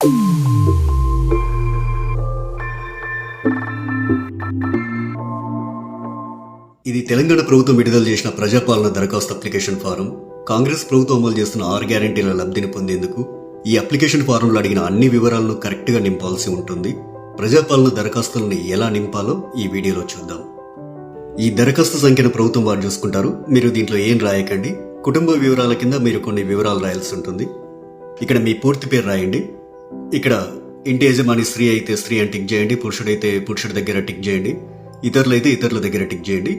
ఇది తెలంగాణ ప్రభుత్వం విడుదల చేసిన ప్రజాపాలన దరఖాస్తు అప్లికేషన్ ఫారం. కాంగ్రెస్ ప్రభుత్వం అమలు చేస్తున్న 6 గ్యారెంటీల లబ్ధిని పొందేందుకు ఈ అప్లికేషన్ ఫారంలో అడిగిన అన్ని వివరాలను కరెక్ట్గా నింపాల్సి ఉంటుంది. ప్రజాపాలన దరఖాస్తులను ఎలా నింపాలో ఈ వీడియోలో చూద్దాం. ఈ దరఖాస్తు సంఖ్యను ప్రభుత్వం వారు చూసుకుంటారు. మీరు దీంట్లో ఏం రాయకండి. కుటుంబ వివరాల కింద మీరు కొన్ని వివరాలు రాయాల్సి ఉంటుంది. ఇక్కడ మీ పూర్తి పేరు రాయండి. ఇక్కడ ఇంటి యజమాని స్త్రీ అయితే స్త్రీ అని టిక్ చేయండి, పురుషుడైతే పురుషుడి దగ్గర టిక్ చేయండి, ఇతరులైతే ఇతరుల దగ్గర టిక్ చేయండి.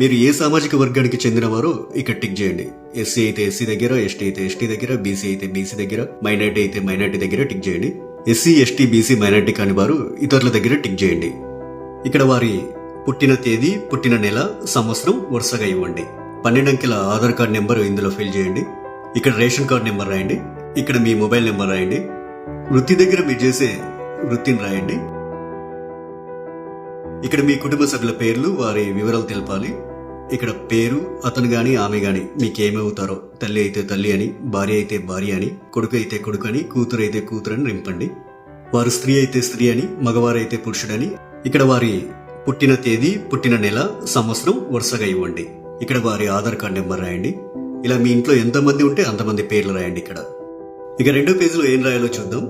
మీరు ఏ సామాజిక వర్గానికి చెందినవారో ఇక్కడ టిక్ చేయండి. ఎస్సీ అయితే ఎస్సీ దగ్గర, ఎస్టీ అయితే ఎస్టీ దగ్గర, బీసీ అయితే బీసీ దగ్గర, మైనార్టీ అయితే మైనార్టీ దగ్గర టిక్ చేయండి. ఎస్సీ ఎస్టీ బీసీ మైనార్టీ కాని వారు ఇతరుల దగ్గర టిక్ చేయండి. ఇక్కడ వారి పుట్టిన తేదీ, పుట్టిన నెల, సంవత్సరం వరుసగా ఇవ్వండి. 12 అంకెల ఆధార్ కార్డ్ నెంబర్ ఇందులో ఫిల్ చేయండి. ఇక్కడ రేషన్ కార్డ్ నెంబర్ రాయండి. ఇక్కడ మీ మొబైల్ నెంబర్ రాయండి. వృత్తి దగ్గర మీరు చేసే వృత్తిని రాయండి. ఇక్కడ మీ కుటుంబ సభ్యుల పేర్లు, వారి వివరాలు తెలపాలి. ఇక్కడ పేరు, అతను గాని ఆమె గాని మీకేమవుతారో, తల్లి అయితే తల్లి అని, భార్య అయితే భార్య అని, కొడుకు అయితే కొడుకు అని, కూతురు అయితే కూతురు అని నింపండి. వారు స్త్రీ అయితే స్త్రీ అని, మగవారైతే పురుషుడని. ఇక్కడ వారి పుట్టిన తేదీ, పుట్టిన నెల, సంవత్సరం వరుసగా ఇవ్వండి. ఇక్కడ వారి ఆధార్ కార్డ్ నెంబర్ రాయండి. ఇలా మీ ఇంట్లో ఎంతమంది ఉంటే అంతమంది పేర్లు రాయండి. ఇక్కడ ఇక 2వ పేజీలో ఏం రాయాలో చూద్దాం.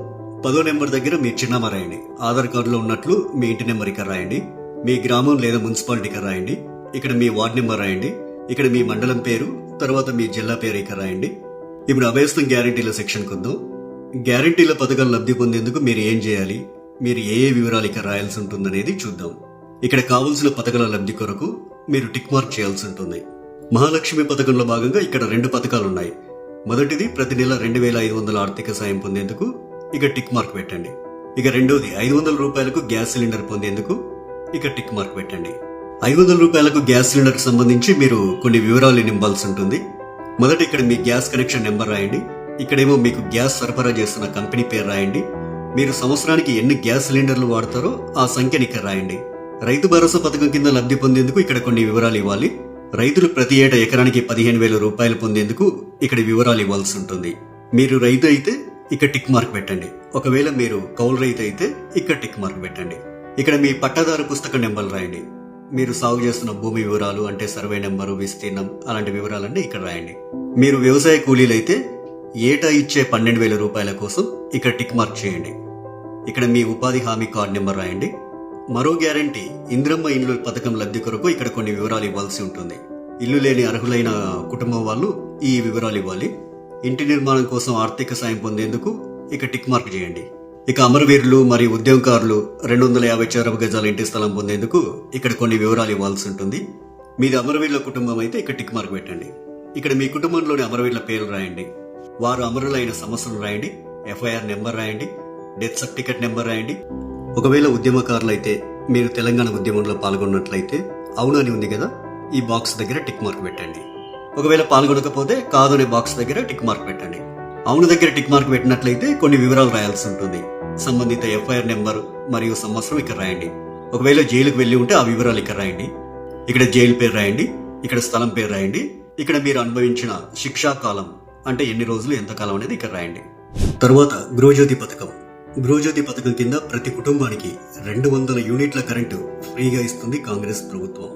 10వ నెంబర్ దగ్గర మీ చిరునామా రాయండి. ఆధార్ కార్డులో ఉన్నట్లు మీ ఇంటి నెంబర్ ఇక్కడ రాయండి. మీ గ్రామం లేదా మున్సిపాలిటీ ఇక్కడ రాయండి. ఇక్కడ మీ వార్డ్ నెంబర్ రాయండి. ఇక్కడ మీ మండలం పేరు, తర్వాత మీ జిల్లా పేరు ఇక్కడ రాయండి. ఇప్పుడు అభయస్థం గ్యారంటీల సెక్షన్ కొందాం. గ్యారంటీల పథకాలు లబ్ధి పొందేందుకు మీరు ఏం చేయాలి, మీరు ఏ వివరాలు ఇక్కడ రాయాల్సి ఉంటుందనేది చూద్దాం. ఇక్కడ కావలసిన పథకాల లబ్ధి కొరకు మీరు టిక్ మార్క్ చేయాల్సి ఉంటుంది. మహాలక్ష్మి పథకంలో భాగంగా ఇక్కడ 2 పథకాలు ఉన్నాయి. మొదటిది ప్రతి నెల 2500 ఆర్థిక సాయం పొందేందుకు ఇక టిక్ మార్క్ పెట్టండి. ఇక రెండోది 500 రూపాయలకు గ్యాస్ సిలిండర్ పొందేందుకు ఇక టిక్ మార్క్ పెట్టండి. 500 రూపాయలకు గ్యాస్ సిలిండర్ కు సంబంధించి మీరు కొన్ని వివరాలు నింపాల్సి ఉంటుంది. మొదట ఇక్కడ మీ గ్యాస్ కనెక్షన్ నెంబర్ రాయండి. ఇక్కడేమో మీకు గ్యాస్ సరఫరా చేస్తున్న కంపెనీ పేరు రాయండి. మీరు సంవత్సరానికి ఎన్ని గ్యాస్ సిలిండర్లు వాడతారో ఆ సంఖ్యని ఇక్కడ రాయండి. రైతు భరోసా పథకం కింద లబ్ధి పొందేందుకు ఇక్కడ కొన్ని వివరాలు ఇవ్వాలి. రైతులు ప్రతి ఏటా ఎకరానికి 15,000 రూపాయలు పొందేందుకు ఇక్కడ వివరాలు ఇవ్వాల్సి ఉంటుంది. మీరు రైతు అయితే ఇక్కడ టిక్ మార్క్ పెట్టండి. ఒకవేళ మీరు కౌలు రైతు అయితే ఇక్కడ టిక్ మార్క్ పెట్టండి. ఇక్కడ మీ పట్టాదారు పుస్తక నెంబర్లు రాయండి. మీరు సాగు చేస్తున్న భూమి వివరాలు అంటే సర్వే నెంబరు, విస్తీర్ణం అలాంటి వివరాలన్నీ ఇక్కడ రాయండి. మీరు వ్యవసాయ కూలీలైతే ఏటా ఇచ్చే 12,000 రూపాయల కోసం ఇక్కడ టిక్ మార్క్ చేయండి. ఇక్కడ మీ ఉపాధి హామీ కార్డు నెంబర్ రాయండి. మరో గ్యారంటీ ఇందిరమ్మ ఇండ్లు పథకం లబ్ధి కొరకు ఇక్కడ కొన్ని వివరాలు ఇవ్వాల్సి ఉంటుంది. ఇల్లు లేని అర్హులైన కుటుంబం వాళ్ళు ఈ వివరాలు ఇవ్వాలి. ఇంటి నిర్మాణం కోసం ఆర్థిక సాయం పొందేందుకు ఇక టిక్ మార్క్ చేయండి. ఇక అమరవీరులు మరియు ఉద్యమకారులు 250 చదరపు గజాల ఇంటి స్థలం పొందేందుకు ఇక్కడ కొన్ని వివరాలు ఇవ్వాల్సి ఉంటుంది. మీది అమరవీరుల కుటుంబం అయితే ఇక్కడ టిక్ మార్క్ పెట్టండి. ఇక్కడ మీ కుటుంబంలోని అమరవీరుల పేర్లు రాయండి. వారు అమరులైన సంవత్సరం రాయండి. FIR నెంబర్ రాయండి. డెత్ సర్టిఫికెట్ నెంబర్ రాయండి. ఒకవేళ ఉద్యమకారులు అయితే మీరు తెలంగాణ ఉద్యమంలో పాల్గొన్నట్లయితే అవును అని ఉంది కదా, ఈ బాక్స్ దగ్గర టిక్ మార్క్ పెట్టండి. ఒకవేళ పాల్గొనకపోతే కాదు అనే బాక్స్ దగ్గర టిక్ మార్క్ పెట్టండి. అవును దగ్గర టిక్ మార్క్ పెట్టినట్లయితే కొన్ని వివరాలు రాయాల్సి ఉంటుంది. సంబంధిత FIR నెంబర్ మరియు సంవత్సరం ఇక్కడ రాయండి. ఒకవేళ జైలుకు వెళ్లి ఉంటే ఆ వివరాలు ఇక్కడ రాయండి. ఇక్కడ జైలు పేరు రాయండి. ఇక్కడ స్థలం పేరు రాయండి. ఇక్కడ మీరు అనుభవించిన శిక్షా కాలం అంటే ఎన్ని రోజులు, ఎంత కాలం అనేది ఇక్కడ రాయండి. తరువాత గృహజ్యోతి పథకం. గృహజ్యోతి పథకం కింద ప్రతి కుటుంబానికి 200 యూనిట్ల కరెంటు ఫ్రీగా ఇస్తుంది కాంగ్రెస్ ప్రభుత్వం.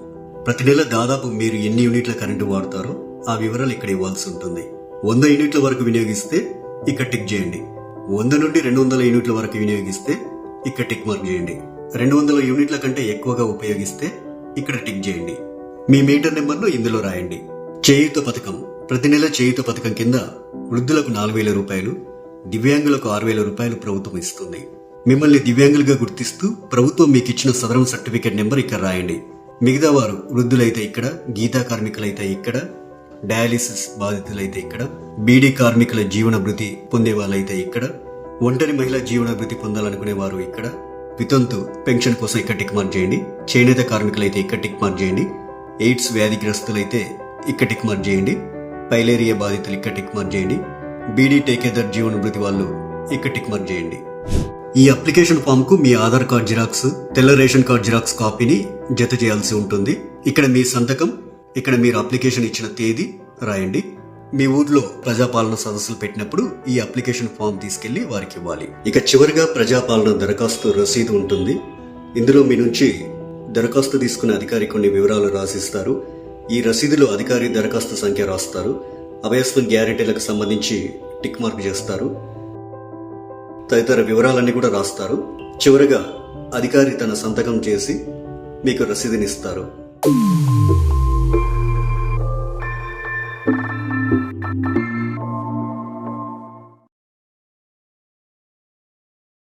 ప్రతి నెల దాదాపు మీరు ఎన్ని యూనిట్ల కరెంటు వాడతారో ఆ వివరాలు ఇక్కడ ఇవ్వాల్సి ఉంటుంది. 100 యూనిట్ల వరకు వినియోగిస్తే ఇక్కడ టిక్ చేయండి. 100 నుండి 200 యూనిట్ల వరకు వినియోగిస్తే ఇక్కడ టిక్ మార్క్ చేయండి. 200 యూనిట్ల కంటే ఎక్కువగా ఉపయోగిస్తే ఇక్కడ టిక్ చేయండి. మీ మీటర్ నెంబర్ను ఇందులో రాయండి. చేయూత పథకం. ప్రతి నెల చేయూత పథకం కింద వృద్ధులకు 4,000 రూపాయలు, దివ్యాంగులకు 6,000 రూపాయలు ప్రభుత్వం ఇస్తుంది. మిమ్మల్ని దివ్యాంగులుగా గుర్తిస్తూ ప్రభుత్వం మీకు ఇచ్చిన సదరం సర్టిఫికేట్ నెంబర్ ఇక్కడ రాయండి. మిగతా వారు వృద్ధులైతే ఇక్కడ, గీతా కార్మికులైతే ఇక్కడ, డయాలిసిస్ బాధితులైతే ఇక్కడ, బీడీ కార్మికుల జీవన భృతి పొందే వాళ్ళైతే ఇక్కడ, ఒంటరి మహిళా జీవన భృతి పొందాలనుకునే వారు ఇక్కడ, వితంతు పెన్షన్ కోసం ఇక్కడ టిక్ మార్క్ చేయండి. చేనేత కార్మికులైతే ఇక్కడ టిక్ మార్క్ చేయండి. ఎయిడ్స్ వ్యాధిగ్రస్తులైతే ఇక్కడ టిక్ మార్క్ చేయండి. పైలేరియా బాధితులు ఇక్కడ టిక్ మార్క్ చేయండి. బీడీ టేకేదర్ జీవన భృతి వాళ్ళు ఇక్కడ టిక్ మార్క్ చేయండి. ఈ అప్లికేషన్ ఫామ్ కు మీ ఆధార్ కార్డ్ జిరాక్స్, తెల్ల రేషన్ కార్డ్ జిరాక్స్ కాపీని జత చేయాల్సి ఉంటుంది. ఇక్కడ మీ సంతకం, ఇక్కడ మీరు అప్లికేషన్ ఇచ్చిన తేదీ రాయండి. మీ ఊర్లో ప్రజాపాలన సదస్సులు పెట్టినప్పుడు ఈ అప్లికేషన్ ఫామ్ తీసుకెళ్లి వారికి ఇవ్వాలి. ఇక చివరిగా ప్రజాపాలన దరఖాస్తు రసీదు ఉంటుంది. ఇందులో మీ నుంచి దరఖాస్తు తీసుకునే అధికారి కొన్ని వివరాలు రాసిస్తారు. ఈ రసీదులో అధికారి దరఖాస్తు సంఖ్య రాస్తారు. అభయస్వం గ్యారెంటీలకు సంబంధించి టిక్ మార్క్ చేస్తారు. తదితర వివరాలన్నీ కూడా రాస్తారు. చివరగా అధికారి తన సంతకం చేసి మీకు రసీదునిస్తారు.